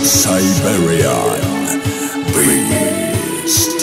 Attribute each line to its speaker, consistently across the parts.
Speaker 1: Siberian Beast.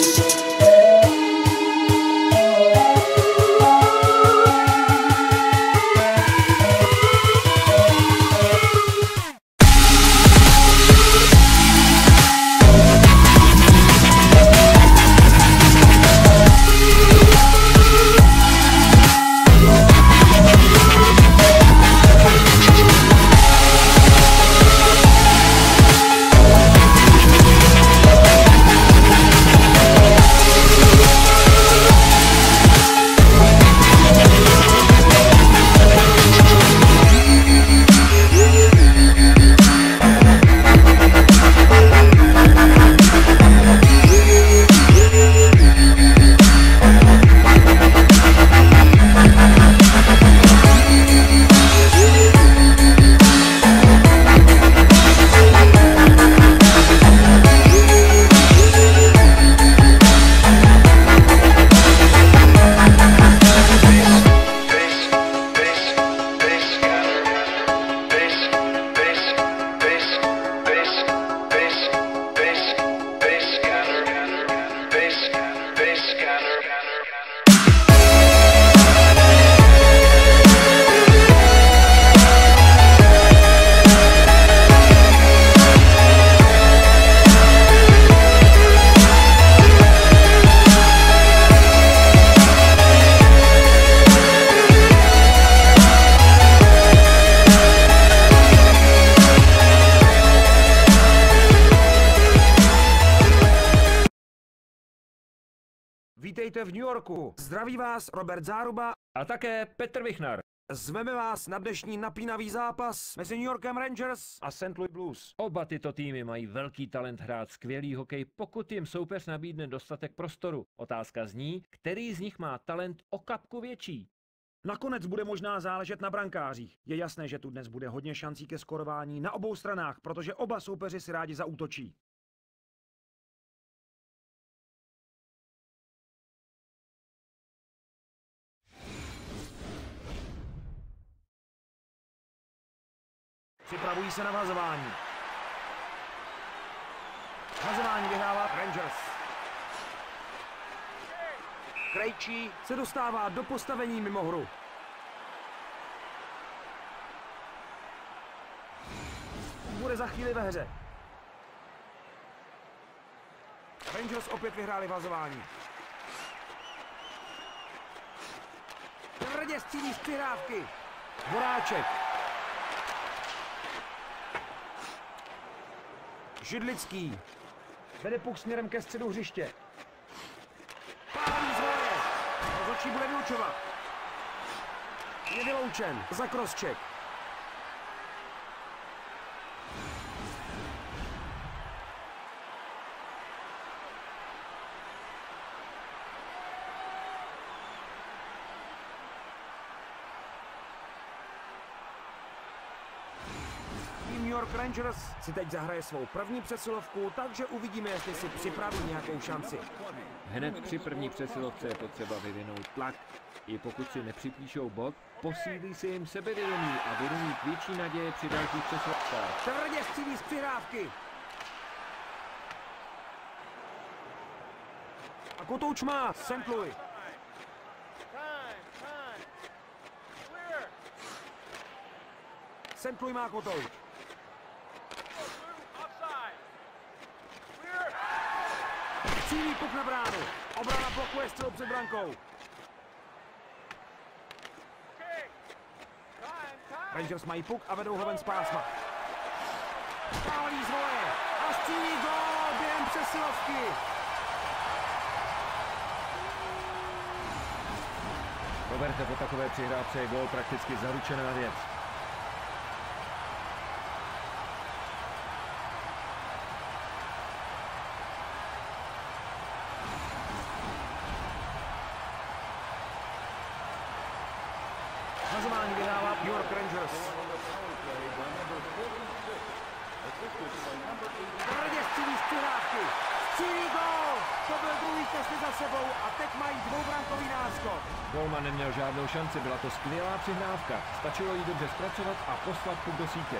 Speaker 2: Vítejte v New Yorku. Zdraví vás Robert Záruba
Speaker 3: a také Petr Vichnar.
Speaker 2: Zveme vás na dnešní napínavý zápas mezi New Yorkem Rangers a St. Louis Blues.
Speaker 3: Oba tyto týmy mají velký talent hrát skvělý hokej, pokud jim soupeř nabídne dostatek prostoru. Otázka zní, který z nich má talent o kapku větší.
Speaker 2: Nakonec bude možná záležet na brankářích. Je jasné, že tu dnes bude hodně šancí ke skorování na obou stranách, protože oba soupeři si rádi zaútočí. Připravují se na vhazování. Vhazování vyhrává Rangers. Krejčí se dostává do postavení mimo hru. Bude za chvíli ve hře. Rangers opět vyhráli vhazování. Tvrdě střílí z přihrávky. Voráček. Židlický. Vede puk směrem ke středu hřiště. Pálí z voje. Rozhodčí bude vyučovat. Je vyloučen za crosscheck. New York Rangers si teď zahraje svou první přesilovku, takže uvidíme, jestli si připraví nějakou šanci.
Speaker 3: Hned při první přesilovce je potřeba vyvinout tlak. I pokud si nepřipíšou bod, posílí si jim sebevědomí a budou mít větší naděje při dalších přesilovkách.
Speaker 2: Tvrdě střílí z přihrávky. A kotouč má St. Louis. St. Louis má kotouč. Cílí puk na bránu. Obrana blokuje střelu před brankou. Rangers mají puk a vedou ho ven z pásma. Pálí z voje a střílí gól během přesilovky.
Speaker 3: Roberte, po takové přihrávce je gól prakticky zaručená věc.
Speaker 2: Vhazování vyhrává New York Rangers. Tvrdě střílí z přihrávky. Střílí gól! To byl druhý testy za sebou a teď mají dvoubrankový náskok.
Speaker 3: Golman neměl žádnou šanci, byla to skvělá přihrávka. Stačilo ji dobře zpracovat a poslat puk do sítě.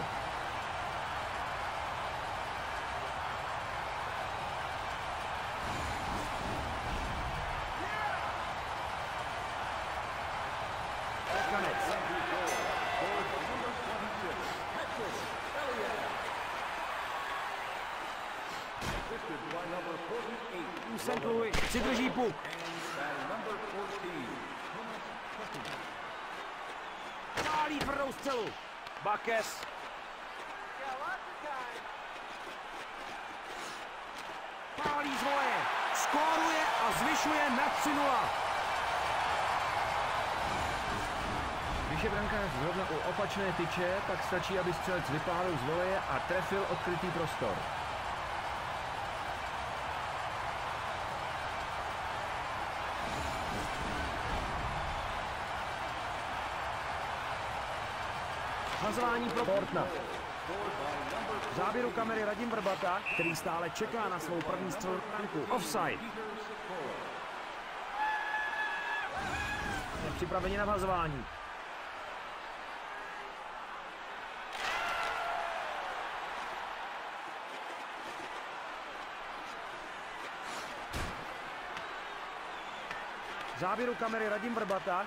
Speaker 2: St. Louis si drží puk. Pálí tvrdou střelu. Bakes. Pálí z voleje. Skóruje a zvyšuje na 3:0.
Speaker 3: Když je brankář zrovna u opačné tyče, pak stačí, aby střelec vypálil z voleje a trefil odkrytý prostor.
Speaker 2: Hazování pro Portna. V záběru kamery Radim Vrbata, který stále čeká na svou první střelu na branku. Offside. Je připraveni na vhazování. V záběru kamery Radim Vrbata.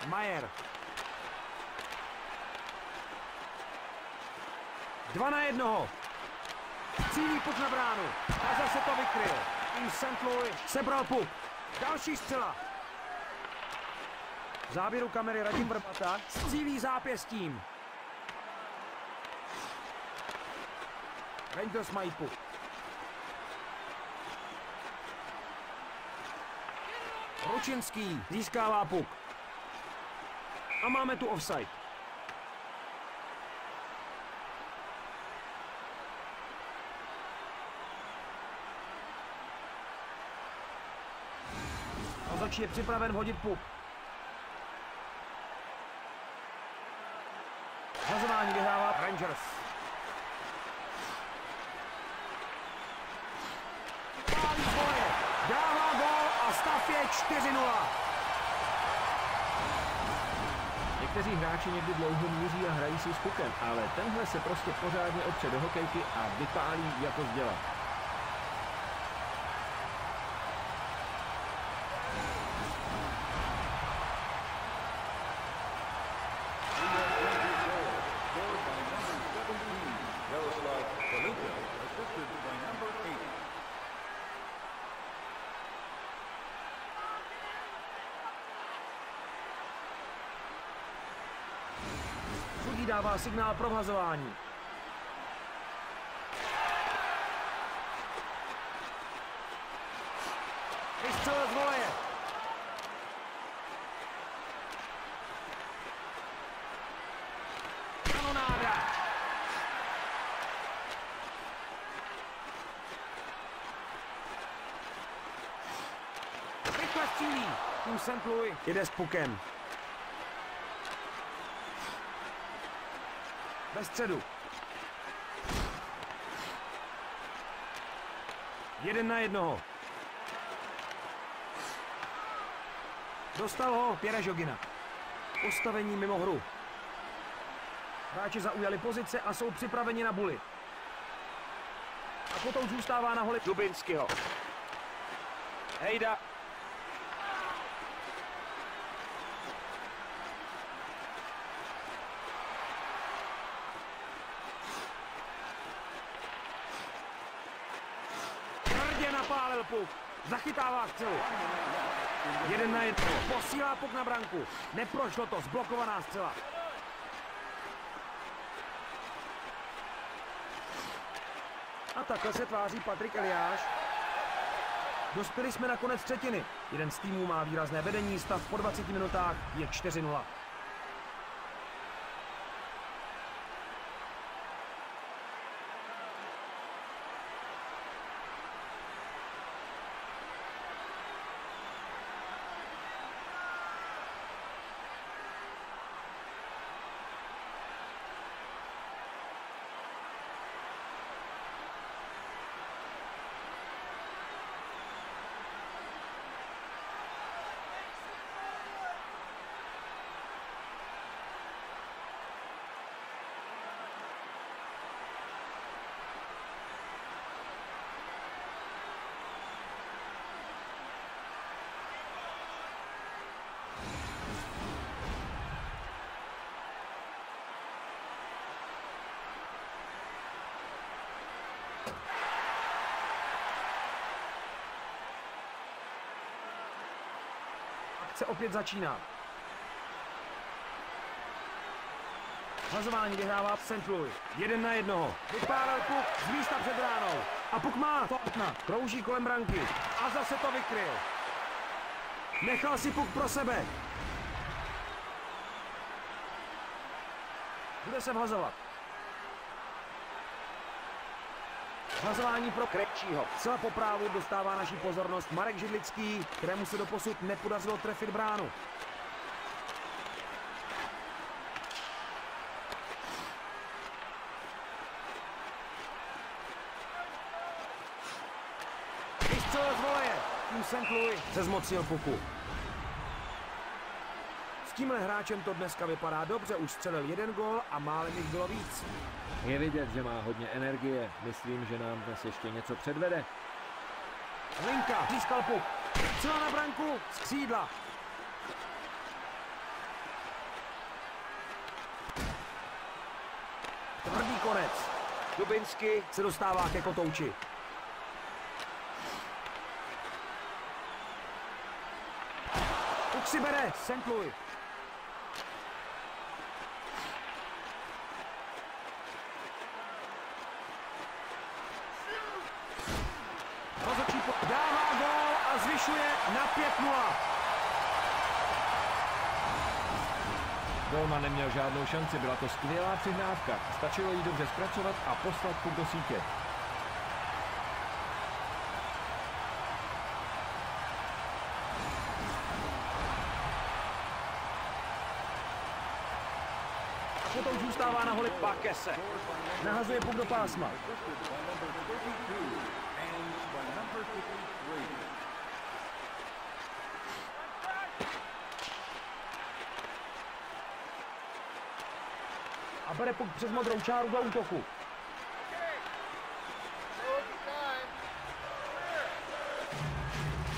Speaker 2: Majer. 2-1. Cílí puk na bránu. A zase to vykryl. St. Louis sebral puk. Další střela. V záběru kamery Radim Vrbata střílí zápěstím. Rangers mají puk. Ručinský získává puk. A máme tu offside. Rozhodčí je připraven hodit puk. Hazování vyhrává Rangers. Pálí z voleje. Dává gól a stav je 4:0.
Speaker 3: Někteří hráči někdy dlouho míří a hrají si s pukem, ale tenhle se prostě pořádně opře do hokejky a vypálí, jak to dělat.
Speaker 2: Sudí dává signál pro vhazování. Vystřelil z voleje. Kanonáda. Rychle střílí. Tým St. Louis jede s pukem. Ve středu. 1-1. Dostal ho Pierre Jogina. Postavení mimo hru. Hráči zaujali pozice a jsou připraveni na buly. A potom zůstává na holi Dubinského. Hejda. Napálil puk. Zachytává střelu. 1-1. Posílá puk na branku. Neprošlo to. Zblokovaná střela. A takhle se tváří Patrik Eliáš. Dospěli jsme na konec třetiny. Jeden z týmů má výrazné vedení. Stav po 20 minutách je 4-0. Akce opět začíná. Hazování vyhrává St. Louis. 1-1. Vypálil puk z místa před bránou. A puk má Thorntona. Krouží kolem branky. A zase to vykryl. Nechal si puk pro sebe. Bude se vhazovat. Hazování pro Krejčího. Zcela po právu dostává naši pozornost Marek Židlický, kterému se doposud nepodařilo trefit bránu. Vystřelil z voleje. Tým St. Louis se zmocnil puku. S tímhle hráčem to dneska vypadá dobře, už střelil 1 gól a málem jich bylo víc.
Speaker 3: Je vidět, že má hodně energie. Myslím, že nám dnes ještě něco předvede.
Speaker 2: Linka získal puk. Střela na branku z křídla. Tvrdý konec. Dubinsky se dostává ke kotouči. Puk si bere St. Louis. Dává gól a zvyšuje na 5-0.
Speaker 3: Golman neměl žádnou šanci, byla to skvělá přihrávka. Stačilo jí dobře zpracovat a poslat puk do sítě.
Speaker 2: Potom zůstává na holi Bakese. Nahazuje puk do pásma. A bere puk přes modrou čáru do útoku.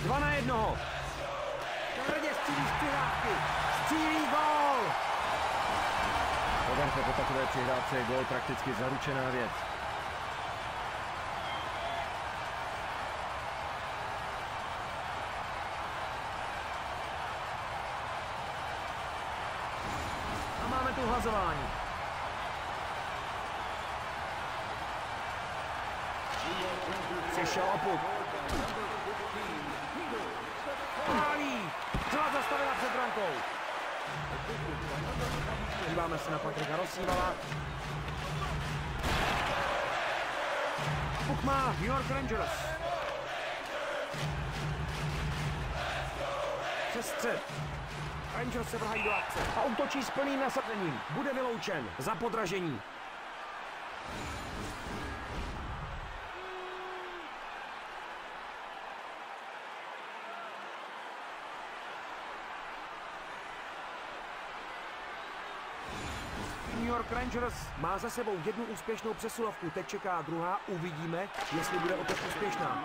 Speaker 2: Dva na jednoho. Tvrdě střílí z přihrávky. Střílí gól.
Speaker 3: Podávka po takové přihrávce je gól prakticky zaručená věc.
Speaker 2: A máme tu hazování. Přišel o puk. Pálí. Celá zastavila před brankou. Díváme se na Patrika Rossívala. Puk má New York Rangers. Přes střed. Rangers se vrhají do akce a útočí s plným nasazením. Bude vyloučen za podražení. New York Rangers má za sebou 1 úspěšnou přesilovku, teď čeká druhá, uvidíme, jestli bude opět úspěšná.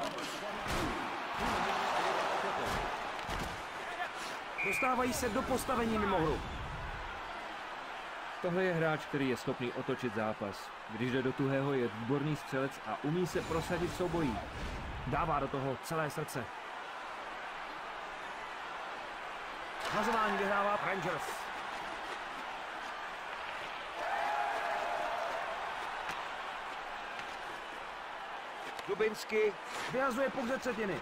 Speaker 2: Dostávají se do postavení mimo hru.
Speaker 3: Tohle je hráč, který je schopný otočit zápas. Když jde do tuhého, je výborný střelec a umí se prosadit v soubojí.
Speaker 2: Dává do toho celé srdce. Hazování vyhrává Rangers. Dubinsky vyhazuje puk ze třetiny.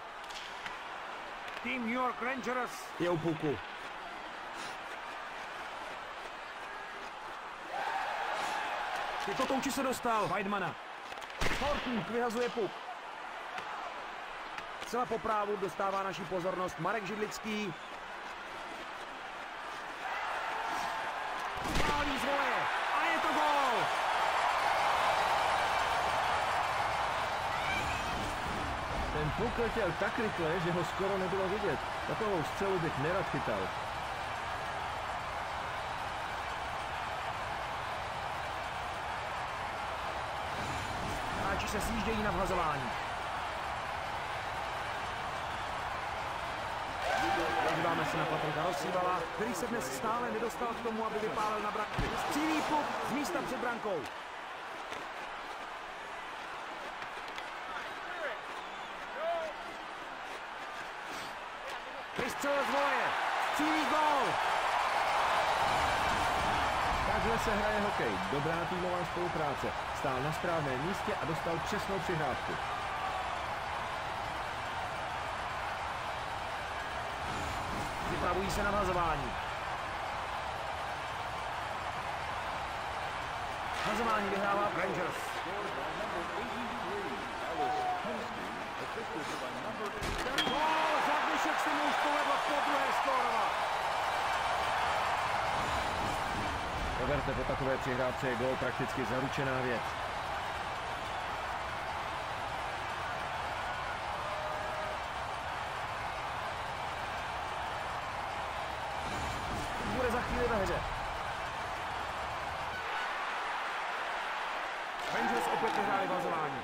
Speaker 2: Tým New York Rangers je u puku. Ke kotouči se dostal Weidmana. Thornton vyhazuje puk. Zcela po právu dostává naši pozornost Marek Židlický. Pálí z voleje a je to gól!
Speaker 3: Ten puk letěl tak rychle, že ho skoro nebylo vidět. Takovou střelu bych nerad chytal.
Speaker 2: Hráči se sjíždějí na vhazování. Díváme se na Patrika Rossívala, který se dnes stále nedostal k tomu, aby vypálil na branku. Střílí puk z místa před brankou. Vystřelil z voleje. Střílí gól!
Speaker 3: Takhle se hraje hokej. Dobrá týmová spolupráce. Stál na správném místě a dostal přesnou přihrávku.
Speaker 2: Připravují se na vazování. Vazování vyhrává Rangers. Gól! Za dnešek se mu už povedlo podruhé skórovat.
Speaker 3: Roberte, po takové přihrávce je gól prakticky zaručená věc.
Speaker 2: Bude za chvíli ve hře. Rangers opět vyhráli vazování.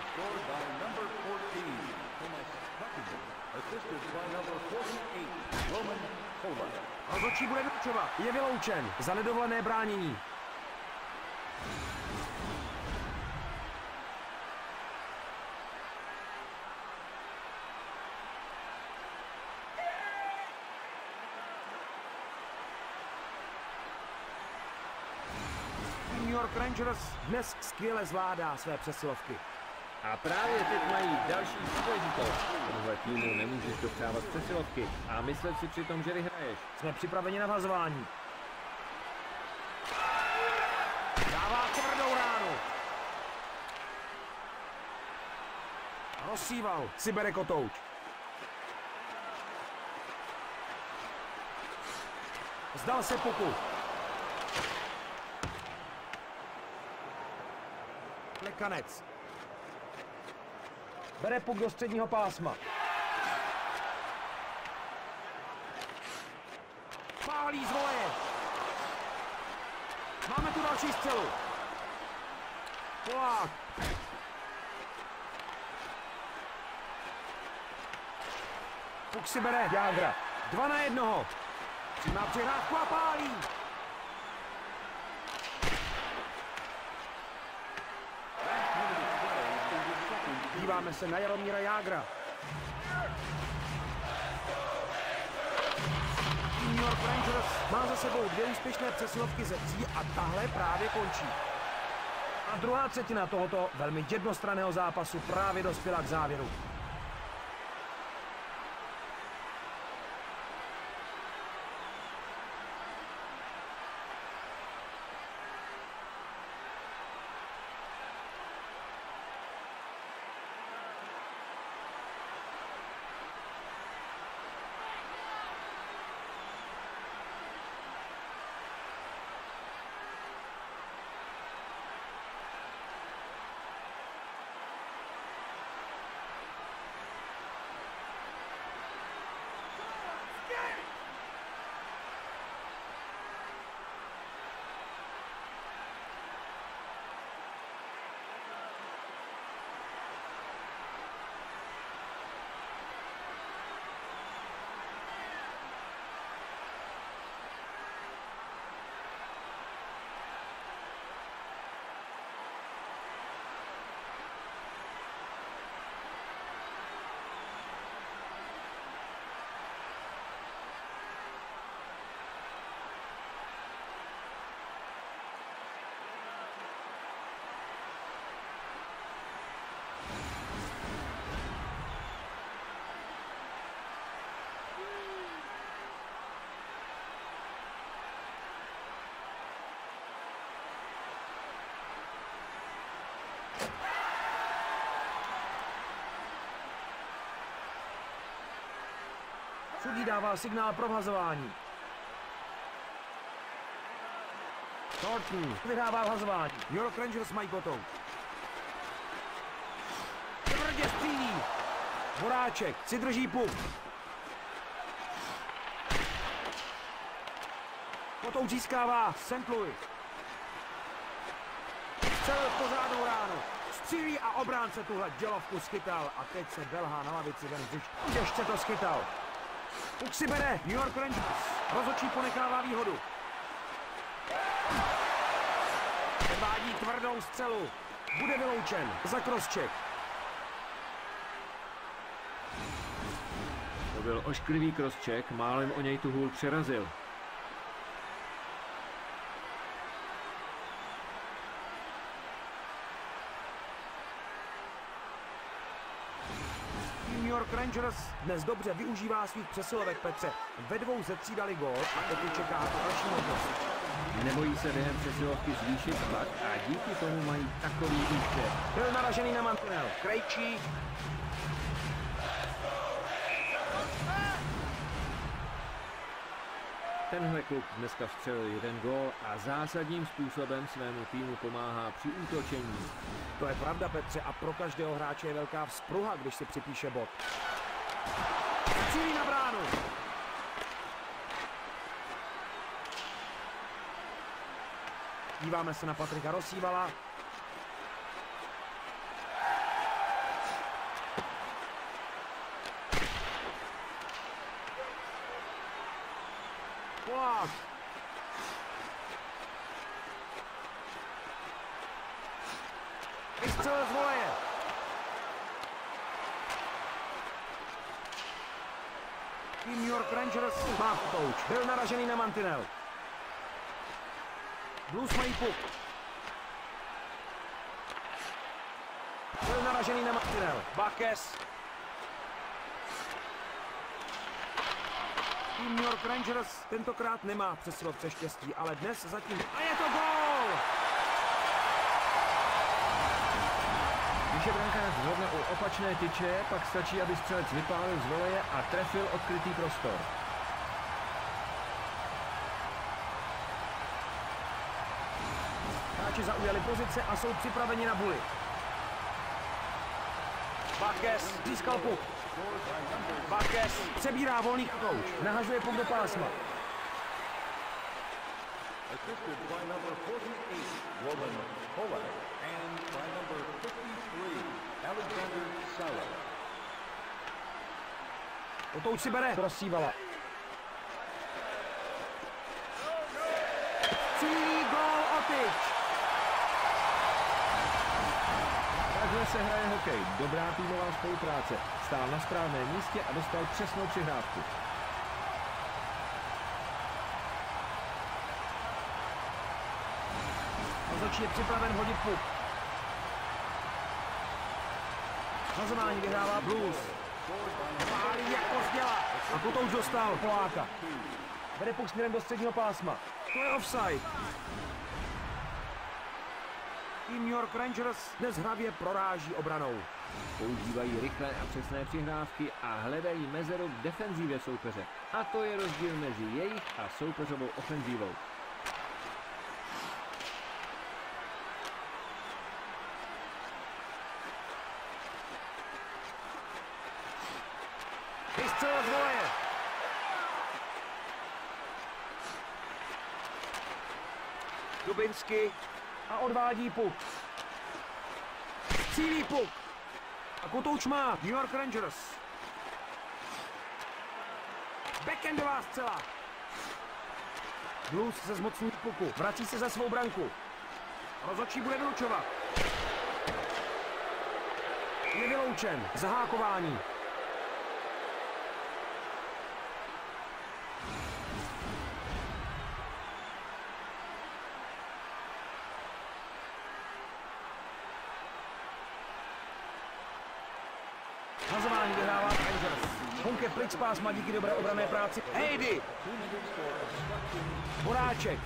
Speaker 2: Rozhodčí bude vylučovat. Je vyloučen za nedovolené bránění. New York Rangers dnes skvěle zvládá své přesilovky.
Speaker 3: A právě teď mají další příležitost. Tohle týmu nemůžeš dopřávat přesilovky a myslet si přitom, že vyhraješ.
Speaker 2: Jsme připraveni na vazování. Dává tvrdou ránu. Rozsíval si bere kotouč. Zdal se puku. Plekanec. Bere puk do středního pásma. Pálí z voleje. Máme tu další střelu. Polák. Puk si bere Jágra. 2 na 1. Přijímá přihrávku a pálí. Díváme se na Jaromíra Jágra. New York Rangers má za sebou 2 úspěšné přesilovky ze 3 a tahle právě končí. A druhá třetina tohoto velmi jednostranného zápasu právě dospěla k závěru. Sudí dává signál pro vhazování. Thornton vyhrává vhazování. New York Rangers mají kotouč. Tvrdě střílí. Horáček si drží puk. Kotouč získává St. Louis. Střelil pořádnou ránu. Střílí a obránce tuhle dělovku schytal. A teď se belhá na lavici ven vřišť. Těžce to schytal. Puk si bere New York Rangers. Rozhodčí ponechává výhodu. Předvádí tvrdou střelu. Bude vyloučen za crosscheck.
Speaker 3: byl ošklivý crosscheck, málem o něj tu hůl přerazil.
Speaker 2: New York Rangers dnes dobře využívá svých přesilovek, Petře. Ve 2 ze 3 dali gól a teď čeká další možnost.
Speaker 3: Nebojí se během přesilovky zvýšit tlak a díky tomu mají takový úspěch.
Speaker 2: Byl naražený na mantinel. Krejčí.
Speaker 3: Tenhle klub dneska vstřelil 1 gól a zásadním způsobem svému týmu pomáhá při útočení.
Speaker 2: To je pravda, Petře, a pro každého hráče je velká vzpruha, když si připíše bod. Cílí na bránu. Díváme se na Patrika Rosívala. Polák. Vystřelil z voleje. Tým New York Rangers má touč. Byl naražený na mantinel. Blues mají puk. Byl naražený na mantinel. Bakes. Tým New York Rangers tentokrát nemá přesilovce štěstí, ale dnes zatím... A je to gól!
Speaker 3: Když je brankář zrovna u opačné tyče, pak stačí, aby střelec vypálil z voleje a trefil odkrytý prostor.
Speaker 2: Hráči zaujali pozice a jsou připraveni na buly. Bakes získal puk. Bakes přebírá volný kouč. Nahažuje puk do pásma. Otouč si bere. Prosívala. Cílí gól Otyč.
Speaker 3: Takhle se hraje hokej. Dobrá týmová spolupráce. Stál na správném místě a dostal přesnou přihrávku.
Speaker 2: Rozhodčí je připraven hodit puk. Hazování vyhrává Blues. Pálí jako zděla. A Kotouč dostal Poláka. Vede puk směrem do středního pásma. To je offside. Tým New York Rangers dnes hravě proráží obranou.
Speaker 3: Používají rychlé a přesné přihrávky a hledají mezeru v defenzívě soupeře. A to je rozdíl mezi jejich a soupeřovou ofenzívou.
Speaker 2: Vystřelil z voleje. Dubinsky a odvádí puk. Cílí puk. A Kotouč má New York Rangers. Backendová střela. Blues se zmocní puku. Vrací se za svou branku. Rozhodčí bude vylučovat. Je vyloučen. Zahákování. Hazování vyhrává Rangers. Honke pryč z pásma díky dobré obranné práci. Hejdy! Horáček.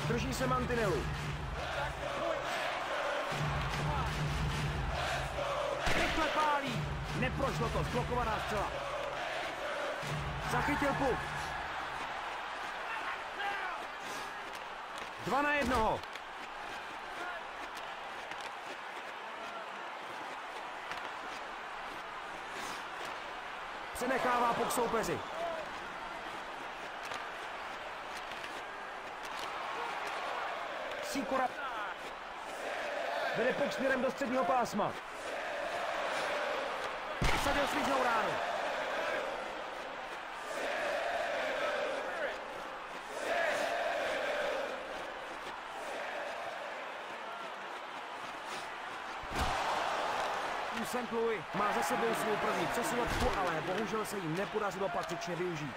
Speaker 2: Drží se mantinelu. Rychle pálí. Neprošlo to. Zblokovaná střela. Zachytil puk. 2-1. Přenechává puk soupeři. Sikora vede puk směrem do středního pásma. Sadil svíznou ránu. St. Louis má za sebou svou první přesilovku, ale bohužel se jim nepodařilo patřičně využít.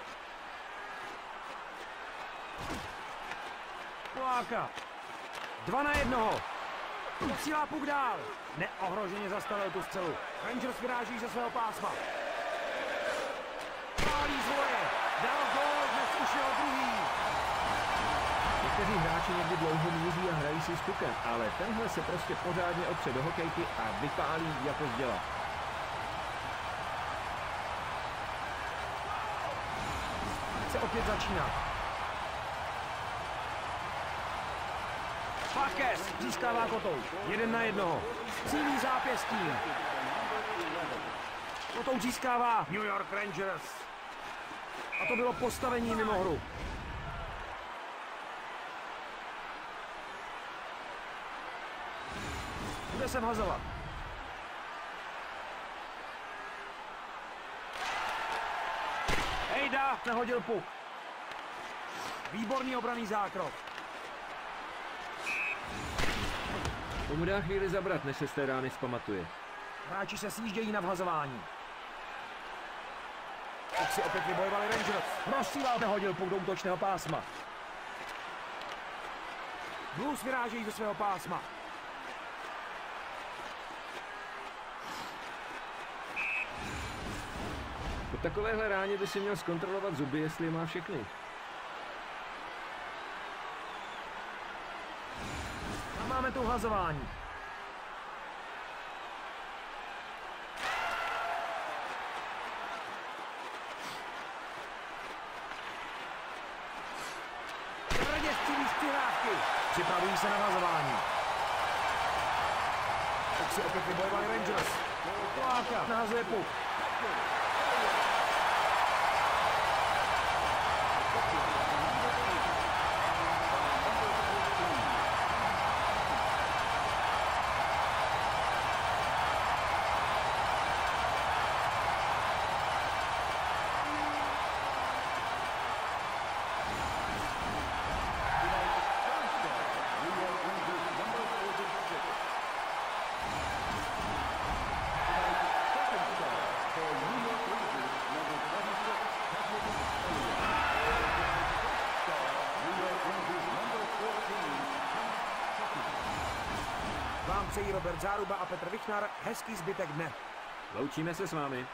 Speaker 2: Poláka. 2-1. Posílá puk dál. Neohroženě zastavil tu střelu. Rangers vyráží ze svého pásma. Pálí zvoje. Dal gól, dnes už je druhý.
Speaker 3: Někteří hráči někdy dlouho míří a hrají si s pukem, ale tenhle se prostě pořádně opře do hokejky a vypálí jako z děla.
Speaker 2: Se opět začíná. Pakes získává kotou. 1-1. Cílí zápěstí. Kotou získává New York Rangers. A to bylo postavení mimo hru. Bude se vhazovat. Hejda nehodil puk. Výborný obranný zákrok.
Speaker 3: Tomu dá chvíli zabrat, než se z té rány zpamatuje.
Speaker 2: Hráči se sjíždějí na vhazování. Tak si opět vybojovali Rangers. Rozsíval nehodil puk do útočného pásma. Blues vyrážejí ze svého pásma.
Speaker 3: Po takovéhle ráně by si měl zkontrolovat zuby, jestli je má všechny.
Speaker 2: A máme tu vhazování. Tvrdě střílí z přihrávky. Připravují se na vhazování. Tak si opět vybojovali Rangers. Poláka nahazuje puk. Vám přejí Robert Záruba a Petr Vichnar hezký zbytek dne.
Speaker 3: Loučíme se s vámi.